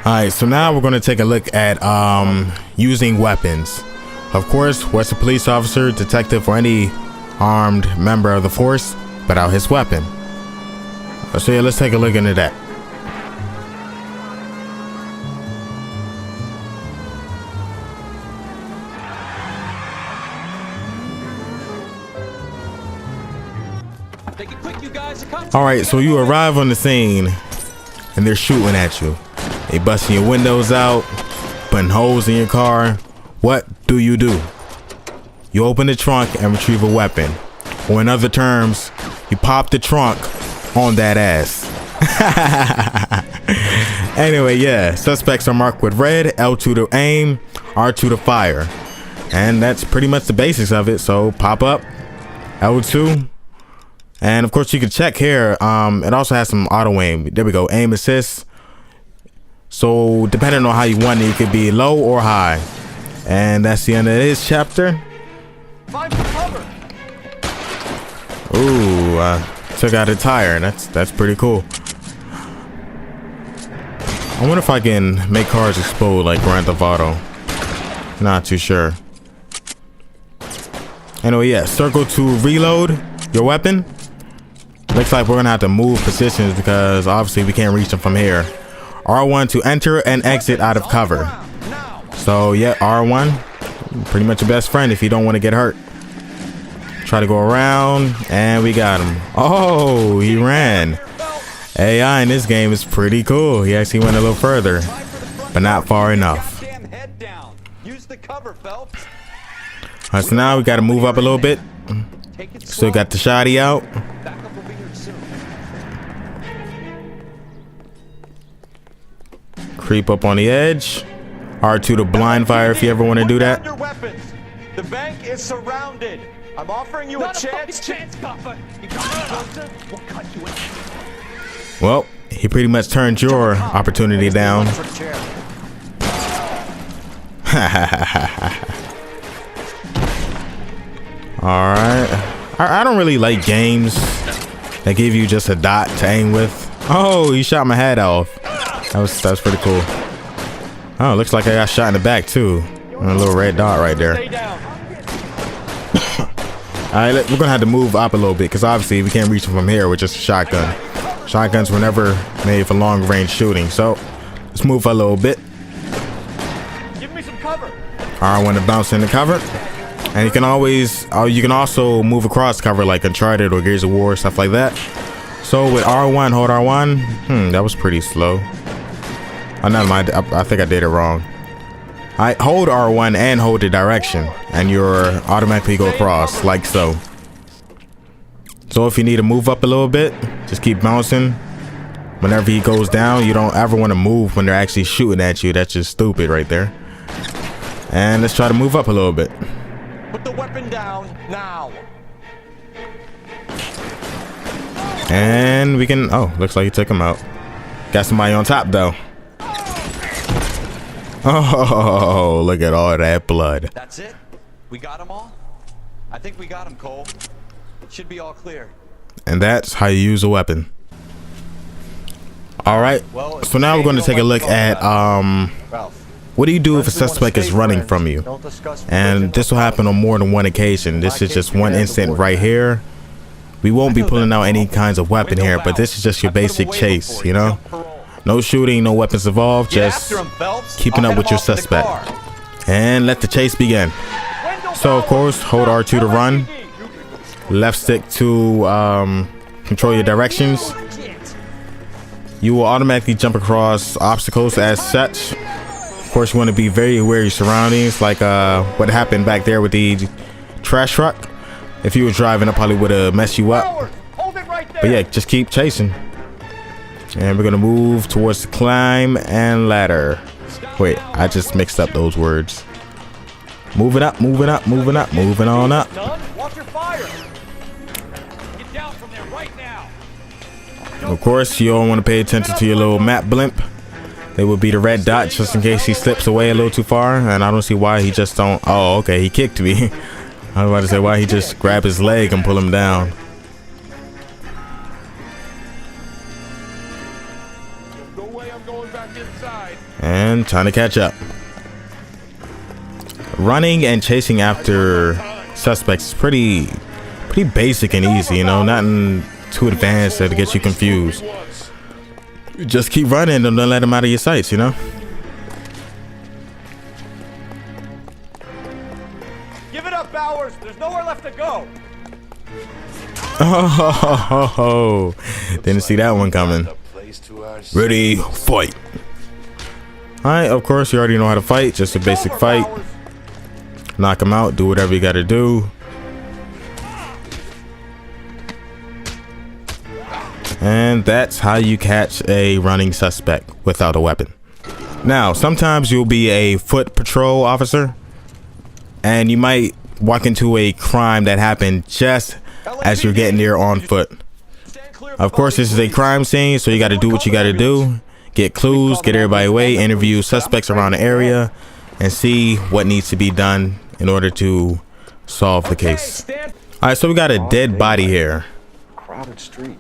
Alright, so now we're going to take a look at using weapons. Of course, what's a police officer, detective, or any armed member of the force without his weapon? So yeah, let's take a look into that. Alright, so you arrive on the scene and they're shooting at you. They busting your windows out, putting holes in your car. What do? You open the trunk and retrieve a weapon. Or in other terms, you pop the trunk on that ass. Anyway, yeah, suspects are marked with red, L2 to aim, R2 to fire. And that's pretty much the basics of it. So pop up, L2. And of course you can check here. It also has some auto aim. There we go, aim assist. So depending on how you want it, it could be low or high. And that's the end of this chapter. Ooh, took out a tire. That's pretty cool. I wonder if I can make cars explode like Grand Theft Auto. Not too sure. Anyway, yeah, circle to reload your weapon. Looks like we're gonna have to move positions because obviously we can't reach them from here. R1 to enter and exit out of cover. So yeah, R1, pretty much your best friend if you don't want to get hurt. Try to go around, and we got him. Oh, he ran. AI in this game is pretty cool. He actually went a little further, but not far enough. Alright, so now we got to move up a little bit. Still got the shotty out. Creep up on the edge. R2 to blind fire if you ever want to do that. The bank is surrounded. I'm offering you a chance. Well, he pretty much turned your opportunity down. Alright. I don't really like games that give you just a dot to aim with. Oh, he shot my head off. That was pretty cool. Oh, looks like I got shot in the back too. And a little red dot right there. Alright, we're gonna have to move up a little bit because obviously we can't reach them from here with just a shotgun. Shotguns were never made for long range shooting, so let's move a little bit. Give me some cover. I want to bounce in the cover, and you can also move across cover like Uncharted or Gears of War, stuff like that. So with R1, hold R1. That was pretty slow. Oh, never mind. I think I did it wrong. I hold R1 and hold the direction, and you're automatically go across like so. So if you need to move up a little bit, just keep bouncing. Whenever he goes down, you don't ever want to move when they're actually shooting at you. That's just stupid right there. And let's try to move up a little bit. Put the weapon down now. And we can, oh, looks like he took him out. Got somebody on top though. Oh, look at all that blood. That's it? We got them all? I think we got them, Cole. Should be all clear. And that's how you use a weapon. Alright, so now we're going to take a look at what do you do if a suspect is running from you? And this will happen on more than one occasion. This is just one instant right here. We won't be pulling out any kinds of weapon here, but this is just your basic chase, you know? No shooting, no weapons involved, just keeping up with your suspect. And let the chase begin. So of course, hold R2 to run. Left stick to control your directions. You will automatically jump across obstacles as such. Of course, you want to be very aware of your surroundings, like what happened back there with the trash truck. If you were driving, it probably would have messed you up. But yeah, just keep chasing. And we're gonna move towards the climb and ladder. Wait, I just mixed up those words. Moving up, moving up, moving up, moving on up. Of course, you don't want to pay attention to your little map blimp. It would be the red dot just in case he slips away a little too far. And I don't see why he just don't. Oh, okay, he kicked me. I was about to say why he just grab his leg and pull him down. No way I'm going back inside. And time to catch up. Running and chasing after suspects is pretty basic and easy, you know, nothing too advanced that gets you confused. Just keep running and don't let them out of your sights, you know. Give it up, Bowers. There's nowhere left to go. Oh, didn't see that one coming. Ready, fight. Alright, of course you already know how to fight, just a basic fight. Knock him out, do whatever you gotta do. And that's how you catch a running suspect without a weapon. Now, sometimes you'll be a foot patrol officer and you might walk into a crime that happened just as you're getting there on foot. Of course, this is a crime scene, so you got to do what you got to do. Get clues, get everybody away, interview suspects around the area, and see what needs to be done in order to solve the case. All right, so we got a dead body here. Crowded street.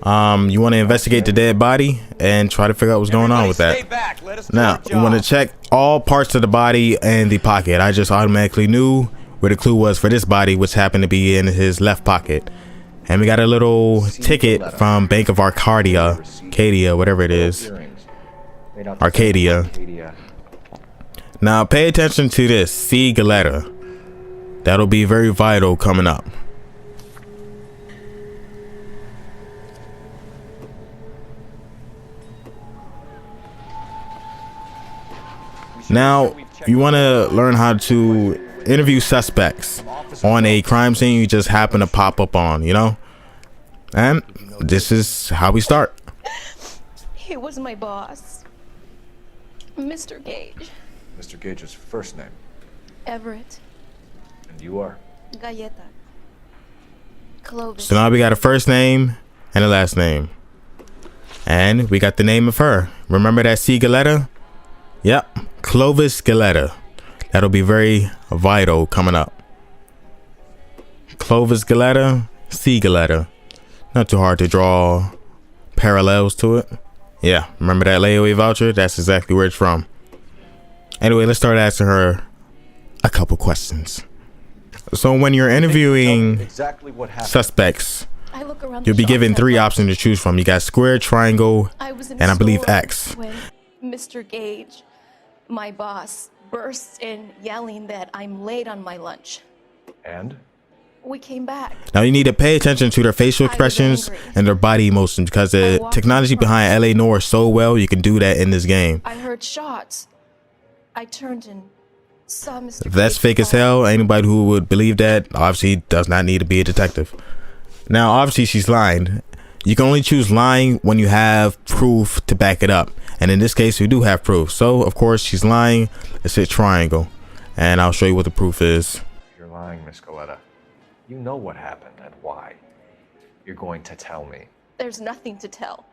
You want to investigate the dead body and try to figure out what's going on with that. Now, you want to check all parts of the body and the pocket. I just automatically knew where the clue was for this body, which happened to be in his left pocket. And we got a little ticket from Bank of Arcadia, whatever it is. Arcadia. Now pay attention to this C letter. That'll be very vital coming up. Now you want to learn how to interview suspects on a crime scene you just happen to pop up on, you know. And this is how we start. He was my boss, Mr. Gage. Mr. Gage's first name. Everett. And you are? Galleta. Clovis. So now we got a first name and a last name. And we got the name of her. Remember that C Galetta? Yep, Clovis Galetta. That'll be very vital coming up. Clovis Galetta, C Galetta. Not too hard to draw parallels to it. Yeah, remember that layaway voucher? That's exactly where it's from. Anyway, let's start asking her a couple questions. So when you're interviewing suspects, you'll be given 3 options to choose from. You got square, triangle, and I believe X. When Mr. Gage, my boss, bursts in yelling that I'm late on my lunch. And? We came back. Now you need to pay attention to their facial expressions and their body emotions, because the technology behind LA Noire is so well, you can do that in this game. I heard shots. I turned and saw Mr. That's Gage fake as hell. Anybody who would believe that obviously does not need to be a detective. Now obviously she's lying. You can only choose lying when you have proof to back it up. And in this case, we do have proof. So, of course, she's lying. Let's hit triangle. And I'll show you what the proof is. You're lying, Miss Galetta. You know what happened and why. You're going to tell me. There's nothing to tell.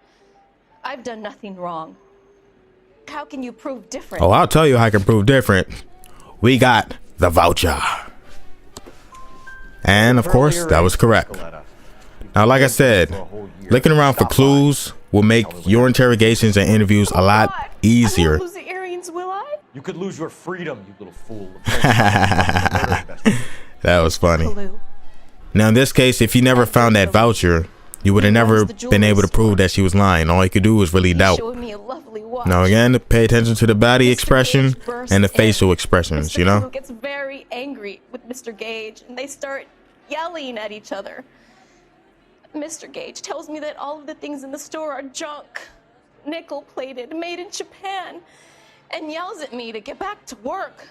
I've done nothing wrong. How can you prove different? Oh, I'll tell you how I can prove different. We got the voucher. And, of course, that was correct. Now, like I said, looking around for clues will make your interrogations and interviews a lot easier. I won't lose the earrings, will I? You could lose your freedom, you little fool. That was funny. Now, in this case, if you never found that voucher, you would have never been able to prove that she was lying. All you could do was really doubt. Now, again, pay attention to the body expression and the facial expressions, you know? Gets very angry with Mr. Gage, and they start yelling at each other. Mr. Gage tells me that all of the things in the store are junk, nickel-plated, made in Japan, and yells at me to get back to work.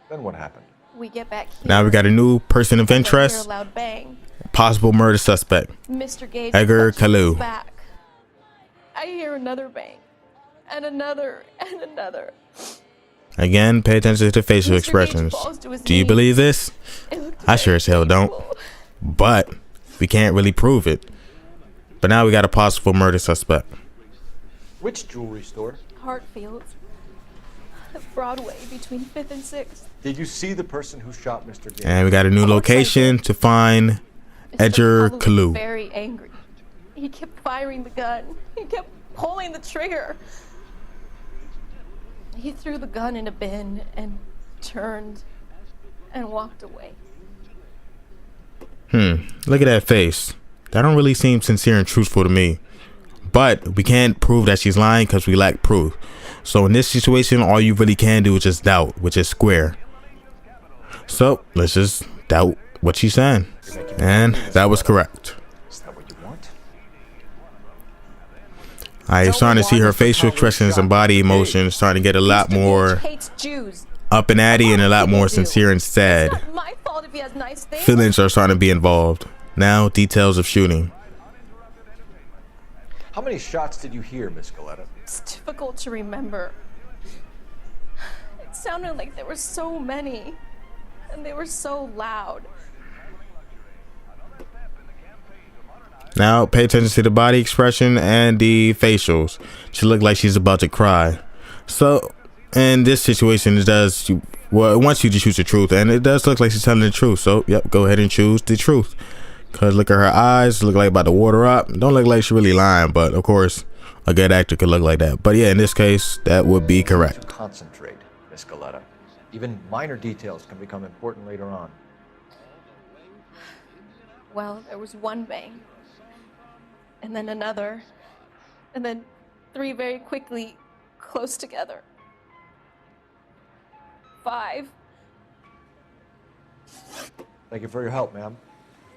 Then what happened? We get back here. Now we got a new person of interest. I hear a loud bang. Possible murder suspect. Mr. Gage Edgar clutches his Kalu. back. I hear another bang, and another, and another. Again, pay attention to the facial expressions. Do you believe this? I sure as hell don't. But we can't really prove it. But now we got a possible murder suspect. Which jewelry store? Hartfield's. Broadway between 5th and 6th. Did you see the person who shot Mr. Gage? And we got a new location to find Edgar Kalu. Very angry. He kept firing the gun. He kept pulling the trigger. He threw the gun in a bin and turned and walked away. Look at that face. That don't really seem sincere and truthful to me. But we can't prove that she's lying because we lack proof. So in this situation, all you really can do is just doubt, which is square. So let's just doubt what she's saying. And that was correct. Is that what you want? I'm starting to see her facial expressions and body emotions starting to get a lot more up and atty and a lot more sincere and sad. It's not my fault if he has nice things. Feelings are starting to be involved. Now, details of shooting. How many shots did you hear, Miss Galetta? It's difficult to remember. It sounded like there were so many, and they were so loud. Now, pay attention to the body expression and the facials. She looked like she's about to cry. So, in this situation, it wants you to choose the truth, and it does look like she's telling the truth. So, yep, go ahead and choose the truth. Because look at her eyes, look like about to water up. Don't look like she's really lying, but of course, a good actor could look like that. But yeah, in this case, that would be correct. Concentrate, Miss Galetta. Even minor details can become important later on. Well, there was one bang, and then another, and then three very quickly, close together. 5. Thank you for your help, ma'am.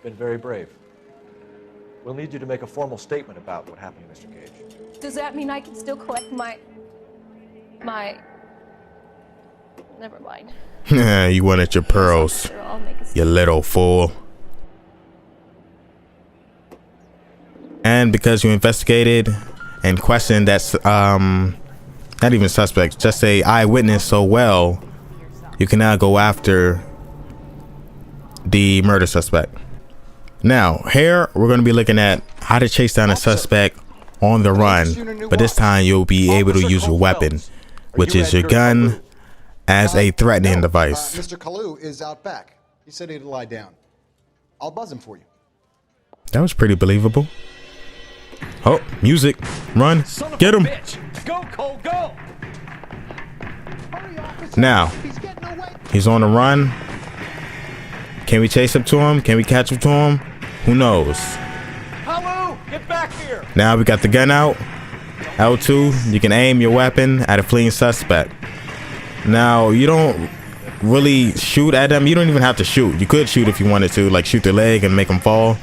Been very brave. We'll need you to make a formal statement about what happened to Mr. Gage. Does that mean I can still collect my... Never mind. You wanted your pearls, Sure, I'll make a you little fool. And because you investigated and questioned that, not even suspect, just a eyewitness so well, you can now go after the murder suspect. Now, here we're going to be looking at how to chase down a suspect on the run, but this time you'll be able to use your weapon, which is your gun, as a threatening device. Mr. Kalu is out back. He said he'd lie down. I'll buzz him for you. That was pretty believable. Oh, music. Run. Get him. Go, Cole, go! Now, he's on the run. Can we chase up to him? Can we catch up to him? Who knows? Hello, get back here! Now we got the gun out. L2, you can aim your weapon at a fleeing suspect. Now, you don't really shoot at them. You don't even have to shoot. You could shoot if you wanted to, like shoot their leg and make them fall.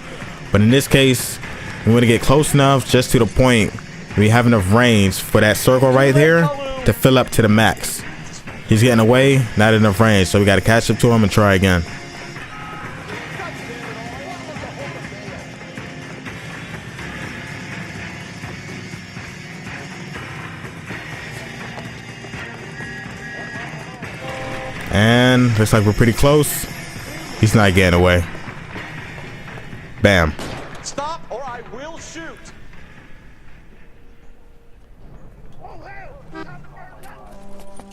But in this case, we want to get close enough just to the point we have enough range for that circle right here to fill up to the max. He's getting away, not enough range, so we got to catch up to him and try again. And looks like we're pretty close. He's not getting away. Bam. Stop or I will shoot!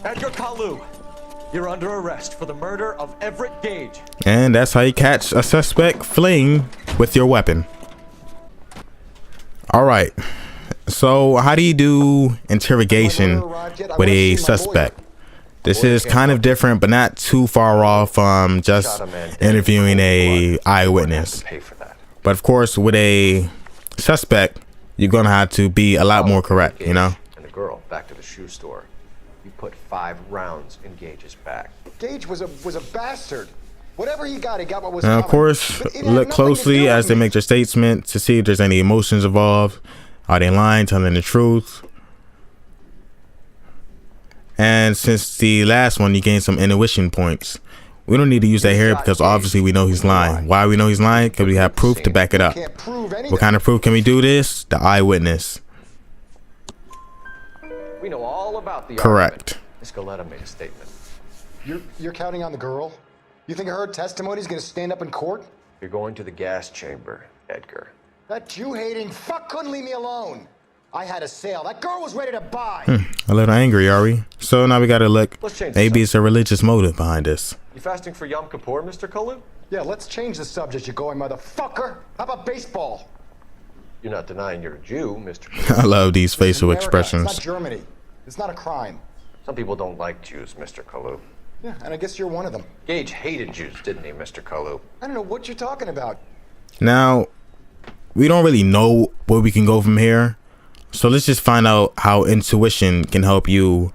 Edgar Kalu, you're under arrest for the murder of Everett Gage. And that's how you catch a suspect fleeing with your weapon. All right. So how do you do interrogation with a suspect? This is kind of different, but not too far off from just interviewing a eyewitness. But of course, with a suspect, you're going to have to be a lot more correct, you know? And the girl back to the shoe store. You put 5 rounds in Gage's back. Gage was a bastard. Whatever he got what was And of coming. course, But it had look nothing to closely do as with they me. make their statement to see if there's any emotions involved. Are they lying, telling the truth? And since the last one, you gained some intuition points. We don't need to use that here because obviously we know he's lying. Why we know he's lying? Because we have proof to back it up. Can't prove anything. What kind of proof can we do this? The eyewitness. We know all about the Correct. argument. Miss Galetta made a statement. You're counting on the girl? You think her testimony is going to stand up in court? You're going to the gas chamber, Edgar. That Jew-hating fuck couldn't leave me alone. I had a sale. That girl was ready to buy. A little angry, are we? So now we gotta look. Let's change the Maybe it's a religious motive behind this. You fasting for Yom Kippur, Mr. Kalu? Yeah, let's change the subject, you going motherfucker. How about baseball? You're not denying you're a Jew, Mr. I love these facial America. expressions. It's not Germany. It's not a crime. Some people don't like Jews, Mr. Kalu. Yeah, and I guess you're one of them. Gage hated Jews, didn't he, Mr. Kalu? I don't know what you're talking about. Now, we don't really know where we can go from here. So let's just find out how intuition can help you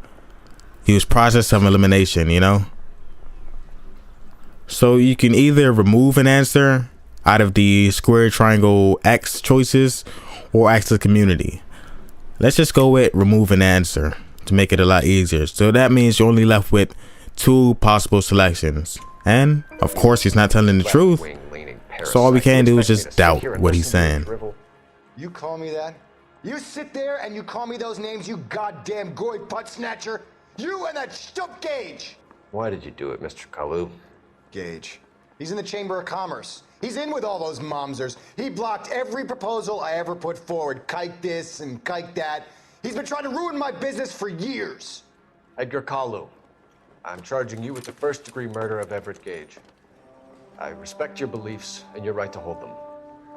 use process of elimination, you know? So you can either remove an answer out of the square, triangle, X choices, or ask the community. Let's just go with remove an answer to make it a lot easier. So that means you're only left with 2 possible selections. And of course, he's not telling the truth. So all we can do is just doubt what he's saying. You call me that? You sit there and you call me those names, you goddamn goy putt snatcher? You and that stump Gage! Why did you do it, Mr. Kalu? Gage. He's in the Chamber of Commerce. He's in with all those momsers. He blocked every proposal I ever put forward. Kike this and kike that. He's been trying to ruin my business for years. Edgar Kalu, I'm charging you with the first-degree murder of Everett Gage. I respect your beliefs and your right to hold them.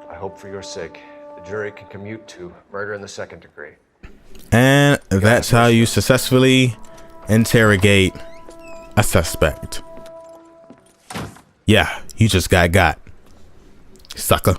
I hope for your sake the jury can commute to murder in the 2nd degree. And that's how you successfully interrogate a suspect. Yeah, you just got, sucker.